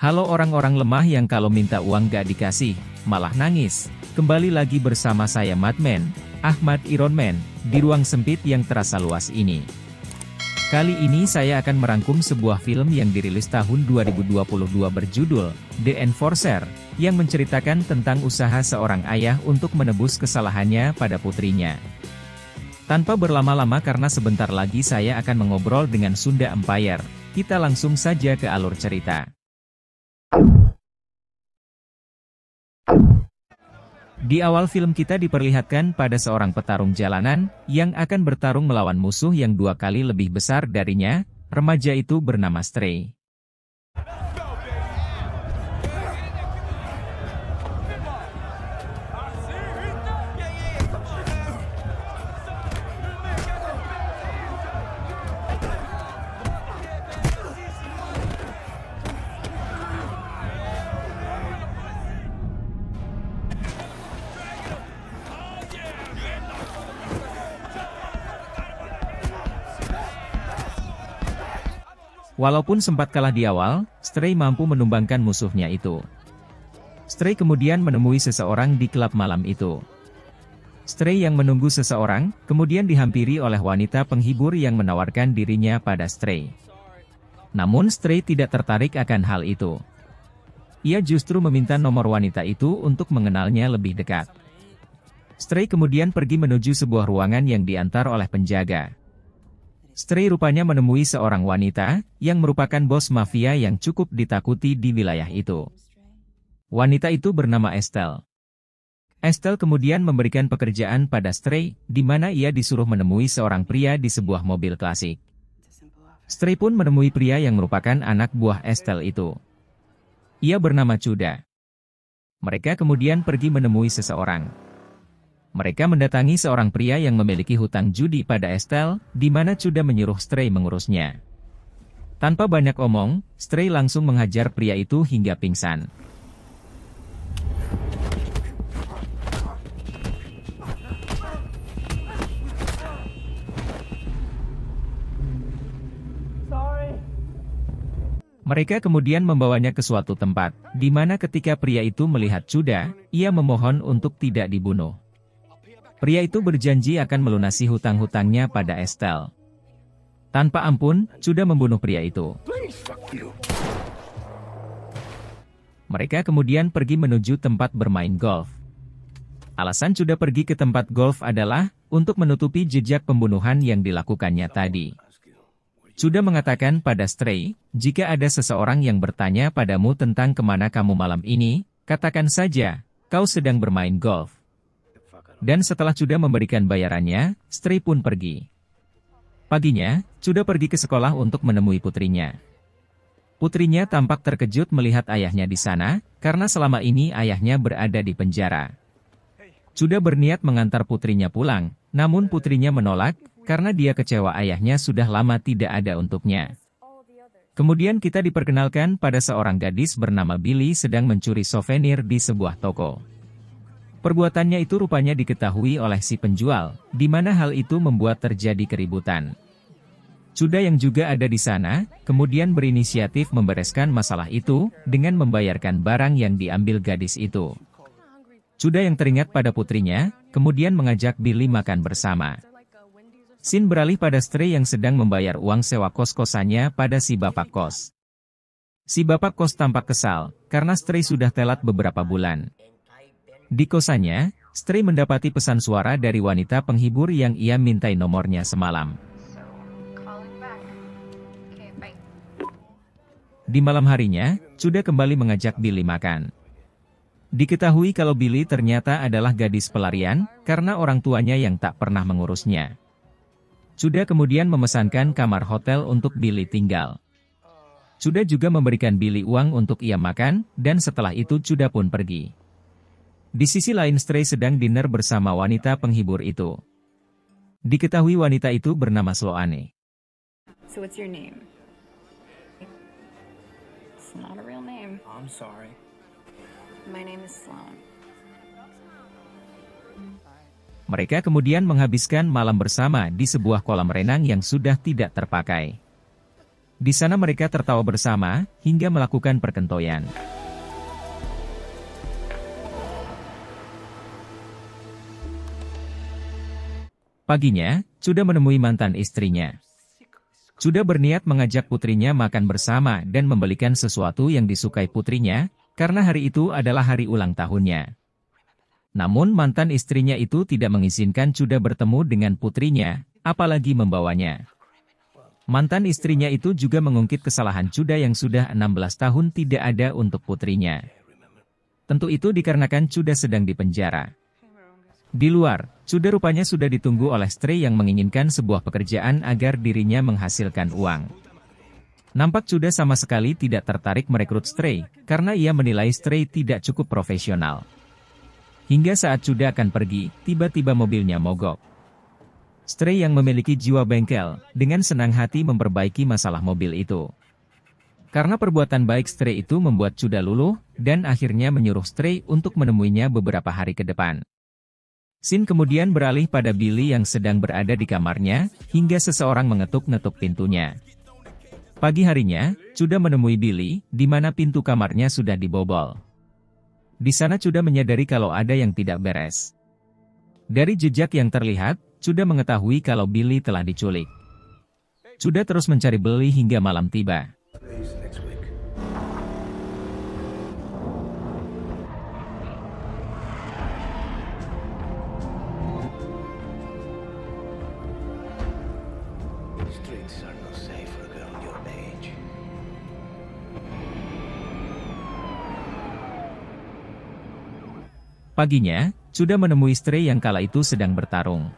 Halo orang-orang lemah yang kalau minta uang gak dikasih, malah nangis. Kembali lagi bersama saya Madman, Ahmad Iron Man, di ruang sempit yang terasa luas ini. Kali ini saya akan merangkum sebuah film yang dirilis tahun 2022 berjudul The Enforcer, yang menceritakan tentang usaha seorang ayah untuk menebus kesalahannya pada putrinya. Tanpa berlama-lama karena sebentar lagi saya akan mengobrol dengan Sunda Empire, kita langsung saja ke alur cerita. Di awal film kita diperlihatkan pada seorang petarung jalanan, yang akan bertarung melawan musuh yang 2 kali lebih besar darinya. Remaja itu bernama Stray. Walaupun sempat kalah di awal, Stray mampu menumbangkan musuhnya itu. Stray kemudian menemui seseorang di klub malam itu. Stray yang menunggu seseorang, kemudian dihampiri oleh wanita penghibur yang menawarkan dirinya pada Stray. Namun Stray tidak tertarik akan hal itu. Ia justru meminta nomor wanita itu untuk mengenalnya lebih dekat. Stray kemudian pergi menuju sebuah ruangan yang diantar oleh penjaga. Stray rupanya menemui seorang wanita, yang merupakan bos mafia yang cukup ditakuti di wilayah itu. Wanita itu bernama Estelle. Estelle kemudian memberikan pekerjaan pada Stray, di mana ia disuruh menemui seorang pria di sebuah mobil klasik. Stray pun menemui pria yang merupakan anak buah Estelle itu. Ia bernama Cuda. Mereka kemudian pergi menemui seseorang. Mereka mendatangi seorang pria yang memiliki hutang judi pada Estelle, di mana Cuda menyuruh Stray mengurusnya. Tanpa banyak omong, Stray langsung menghajar pria itu hingga pingsan. Mereka kemudian membawanya ke suatu tempat, di mana ketika pria itu melihat Cuda, ia memohon untuk tidak dibunuh. Pria itu berjanji akan melunasi hutang-hutangnya pada Estelle. Tanpa ampun, Cuda membunuh pria itu. Mereka kemudian pergi menuju tempat bermain golf. Alasan Cuda pergi ke tempat golf adalah untuk menutupi jejak pembunuhan yang dilakukannya tadi. Cuda mengatakan pada Stray, jika ada seseorang yang bertanya padamu tentang kemana kamu malam ini, katakan saja, kau sedang bermain golf. Dan setelah Cuda memberikan bayarannya, Stray pun pergi. Paginya, Cuda pergi ke sekolah untuk menemui putrinya. Putrinya tampak terkejut melihat ayahnya di sana, karena selama ini ayahnya berada di penjara. Cuda berniat mengantar putrinya pulang, namun putrinya menolak, karena dia kecewa ayahnya sudah lama tidak ada untuknya. Kemudian kita diperkenalkan pada seorang gadis bernama Billy sedang mencuri souvenir di sebuah toko. Perbuatannya itu rupanya diketahui oleh si penjual, di mana hal itu membuat terjadi keributan. Cuda yang juga ada di sana, kemudian berinisiatif membereskan masalah itu, dengan membayarkan barang yang diambil gadis itu. Cuda yang teringat pada putrinya, kemudian mengajak Billy makan bersama. Scene beralih pada Stray yang sedang membayar uang sewa kos-kosannya pada si bapak kos. Si bapak kos tampak kesal, karena Stray sudah telat beberapa bulan. Di kosannya, Stray mendapati pesan suara dari wanita penghibur yang ia mintai nomornya semalam. Di malam harinya, Cuda kembali mengajak Billy makan. Diketahui kalau Billy ternyata adalah gadis pelarian, karena orang tuanya yang tak pernah mengurusnya. Cuda kemudian memesankan kamar hotel untuk Billy tinggal. Cuda juga memberikan Billy uang untuk ia makan, dan setelah itu Cuda pun pergi. Di sisi lain Stray sedang dinner bersama wanita penghibur itu. Diketahui wanita itu bernama Sloane. So what's your name? It's not a real name. I'm sorry. My name is Sloan. Mereka kemudian menghabiskan malam bersama di sebuah kolam renang yang sudah tidak terpakai. Di sana mereka tertawa bersama, hingga melakukan perkentoyan. Paginya, Cuda menemui mantan istrinya. Cuda berniat mengajak putrinya makan bersama dan membelikan sesuatu yang disukai putrinya, karena hari itu adalah hari ulang tahunnya. Namun mantan istrinya itu tidak mengizinkan Cuda bertemu dengan putrinya, apalagi membawanya. Mantan istrinya itu juga mengungkit kesalahan Cuda yang sudah 16 tahun tidak ada untuk putrinya. Tentu itu dikarenakan Cuda sedang dipenjara. Di luar, Cuda rupanya sudah ditunggu oleh Stray yang menginginkan sebuah pekerjaan agar dirinya menghasilkan uang. Nampak Cuda sama sekali tidak tertarik merekrut Stray, karena ia menilai Stray tidak cukup profesional. Hingga saat Cuda akan pergi, tiba-tiba mobilnya mogok. Stray yang memiliki jiwa bengkel, dengan senang hati memperbaiki masalah mobil itu. Karena perbuatan baik Stray itu membuat Cuda luluh, dan akhirnya menyuruh Stray untuk menemuinya beberapa hari ke depan. Scene kemudian beralih pada Billy yang sedang berada di kamarnya, hingga seseorang mengetuk-ngetuk pintunya. Pagi harinya, Cuda menemui Billy, di mana pintu kamarnya sudah dibobol. Di sana Cuda menyadari kalau ada yang tidak beres. Dari jejak yang terlihat, Cuda mengetahui kalau Billy telah diculik. Cuda terus mencari Billy hingga malam tiba. Paginya, Cuda menemui Stray yang kala itu sedang bertarung.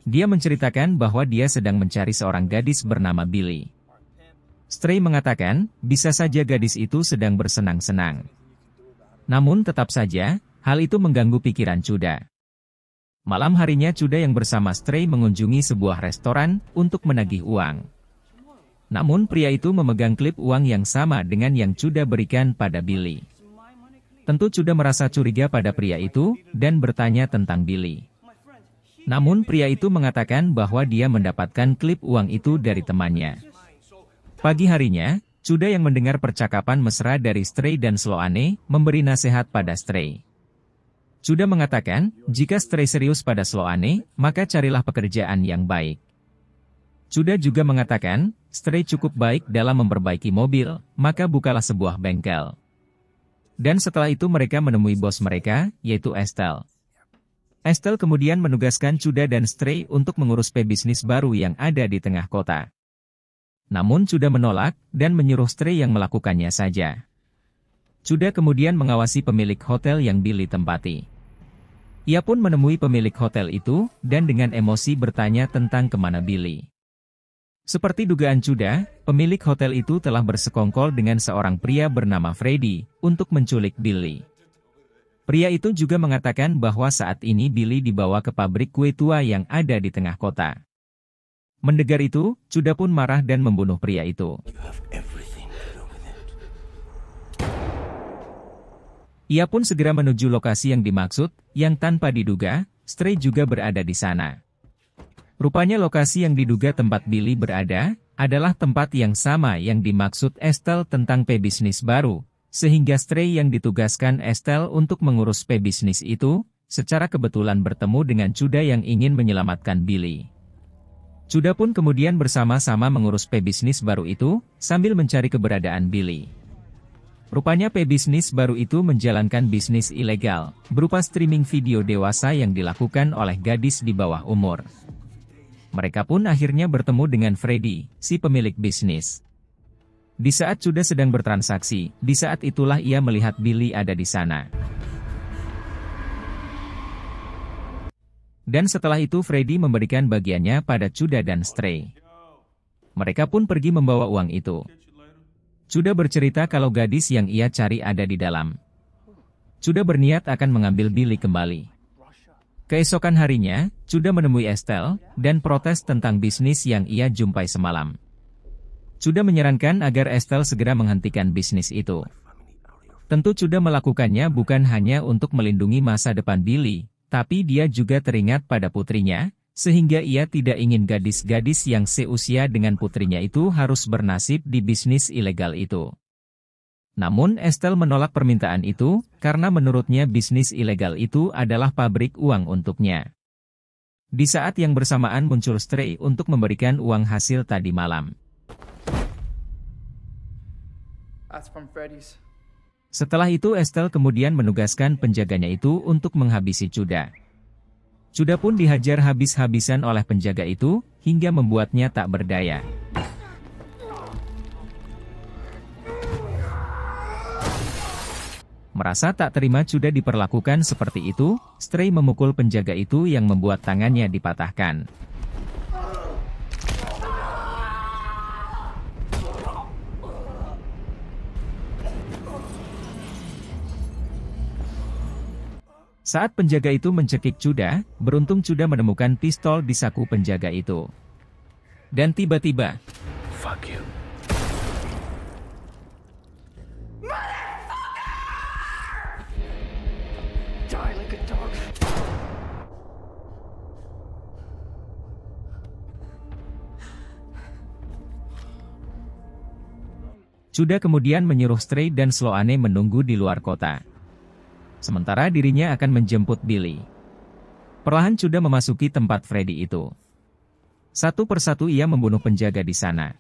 Dia menceritakan bahwa dia sedang mencari seorang gadis bernama Billy. Stray mengatakan, bisa saja gadis itu sedang bersenang-senang. Namun tetap saja, hal itu mengganggu pikiran Cuda. Malam harinya Cuda yang bersama Stray mengunjungi sebuah restoran untuk menagih uang. Namun pria itu memegang klip uang yang sama dengan yang Cuda berikan pada Billy. Tentu Cuda merasa curiga pada pria itu, dan bertanya tentang Billy. Namun pria itu mengatakan bahwa dia mendapatkan klip uang itu dari temannya. Pagi harinya, Cuda yang mendengar percakapan mesra dari Stray dan Sloane, memberi nasihat pada Stray. Cuda mengatakan, jika Stray serius pada Sloane, maka carilah pekerjaan yang baik. Cuda juga mengatakan, Stray cukup baik dalam memperbaiki mobil, maka bukalah sebuah bengkel. Dan setelah itu mereka menemui bos mereka, yaitu Estelle. Estelle kemudian menugaskan Cuda dan Stray untuk mengurus bisnis baru yang ada di tengah kota. Namun Cuda menolak, dan menyuruh Stray yang melakukannya saja. Cuda kemudian mengawasi pemilik hotel yang Billy tempati. Ia pun menemui pemilik hotel itu, dan dengan emosi bertanya tentang kemana Billy. Seperti dugaan Cuda, pemilik hotel itu telah bersekongkol dengan seorang pria bernama Freddy, untuk menculik Billy. Pria itu juga mengatakan bahwa saat ini Billy dibawa ke pabrik kue tua yang ada di tengah kota. Mendengar itu, Cuda pun marah dan membunuh pria itu. Ia pun segera menuju lokasi yang dimaksud, yang tanpa diduga, Stray juga berada di sana. Rupanya lokasi yang diduga tempat Billy berada, adalah tempat yang sama yang dimaksud Estelle tentang bisnis baru, sehingga Stray yang ditugaskan Estelle untuk mengurus bisnis itu, secara kebetulan bertemu dengan Cuda yang ingin menyelamatkan Billy. Cuda pun kemudian bersama-sama mengurus bisnis baru itu, sambil mencari keberadaan Billy. Rupanya bisnis baru itu menjalankan bisnis ilegal, berupa streaming video dewasa yang dilakukan oleh gadis di bawah umur. Mereka pun akhirnya bertemu dengan Freddy, si pemilik bisnis. Di saat Cuda sedang bertransaksi, di saat itulah ia melihat Billy ada di sana. Dan setelah itu Freddy memberikan bagiannya pada Cuda dan Stray. Mereka pun pergi membawa uang itu. Cuda bercerita kalau gadis yang ia cari ada di dalam. Cuda berniat akan mengambil Billy kembali. Keesokan harinya, Cuda menemui Estelle, dan protes tentang bisnis yang ia jumpai semalam. Cuda menyarankan agar Estelle segera menghentikan bisnis itu. Tentu Cuda melakukannya bukan hanya untuk melindungi masa depan Billy, tapi dia juga teringat pada putrinya, Sehingga ia tidak ingin gadis-gadis yang seusia dengan putrinya itu harus bernasib di bisnis ilegal itu. Namun Estelle menolak permintaan itu, karena menurutnya bisnis ilegal itu adalah pabrik uang untuknya. Di saat yang bersamaan muncul Stray untuk memberikan uang hasil tadi malam. Setelah itu Estelle kemudian menugaskan penjaganya itu untuk menghabisi Cuda. Cuda pun dihajar habis-habisan oleh penjaga itu, hingga membuatnya tak berdaya. Merasa tak terima Cuda diperlakukan seperti itu, Stray memukul penjaga itu yang membuat tangannya dipatahkan. Saat penjaga itu mencekik Cuda, beruntung Cuda menemukan pistol di saku penjaga itu. Dan tiba-tiba, Fuck you. Die like a dog. Cuda kemudian menyuruh Stray dan Sloane menunggu di luar kota. Sementara dirinya akan menjemput Billy. Perlahan Cuda memasuki tempat Freddy itu. Satu persatu ia membunuh penjaga di sana.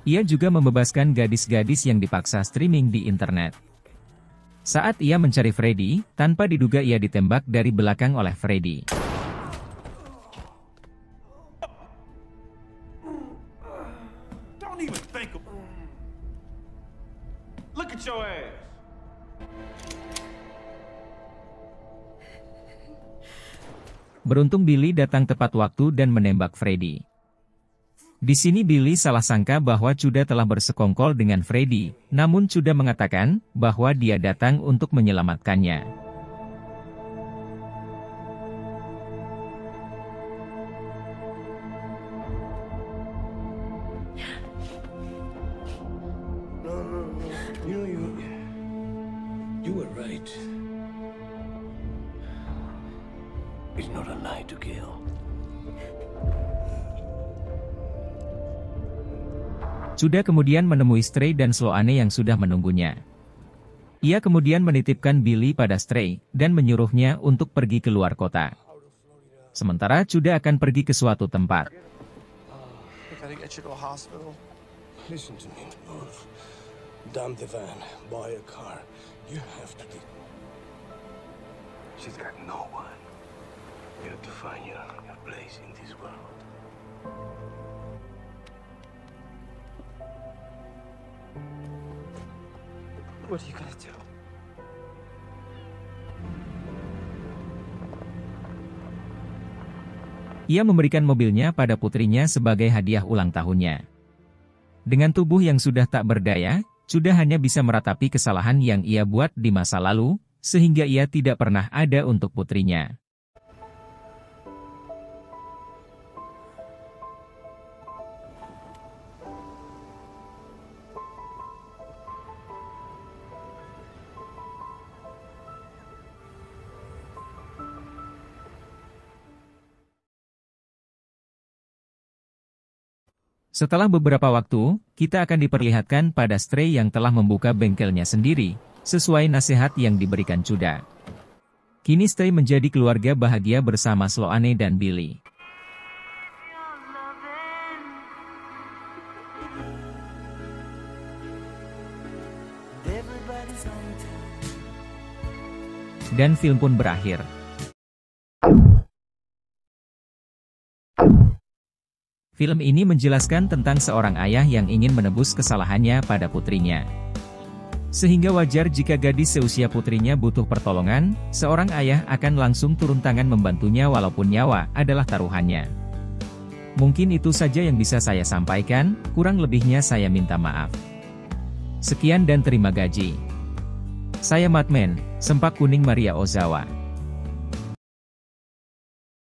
Ia juga membebaskan gadis-gadis yang dipaksa streaming di internet. Saat ia mencari Freddy, tanpa diduga ia ditembak dari belakang oleh Freddy. Don't even think of it. Look at your ass. Beruntung Billy datang tepat waktu dan menembak Freddy. Di sini Billy salah sangka bahwa Cuda telah bersekongkol dengan Freddy, namun Cuda mengatakan bahwa dia datang untuk menyelamatkannya. You were right. It's not a lie to kill. Cuda kemudian menemui Stray dan Sloane yang sudah menunggunya. Ia kemudian menitipkan Billy pada Stray, dan menyuruhnya untuk pergi ke luar kota. Sementara Cuda akan pergi ke suatu tempat. Listen to me, Wolf. Dump the van, buy a car. You have to be. She's got no one. You have to find your place in this world. What are you gonna do? Ia memberikan mobilnya pada putrinya sebagai hadiah ulang tahunnya. Dengan tubuh yang sudah tak berdaya, Cuda hanya bisa meratapi kesalahan yang ia buat di masa lalu, sehingga ia tidak pernah ada untuk putrinya. Setelah beberapa waktu, kita akan diperlihatkan pada Stray yang telah membuka bengkelnya sendiri, sesuai nasihat yang diberikan Cuda. Kini Stray menjadi keluarga bahagia bersama Sloane dan Billy. Dan film pun berakhir. Film ini menjelaskan tentang seorang ayah yang ingin menebus kesalahannya pada putrinya. Sehingga wajar jika gadis seusia putrinya butuh pertolongan, seorang ayah akan langsung turun tangan membantunya walaupun nyawa adalah taruhannya. Mungkin itu saja yang bisa saya sampaikan, kurang lebihnya saya minta maaf. Sekian dan terima gaji. Saya Madman, Sempak Kuning Maria Ozawa.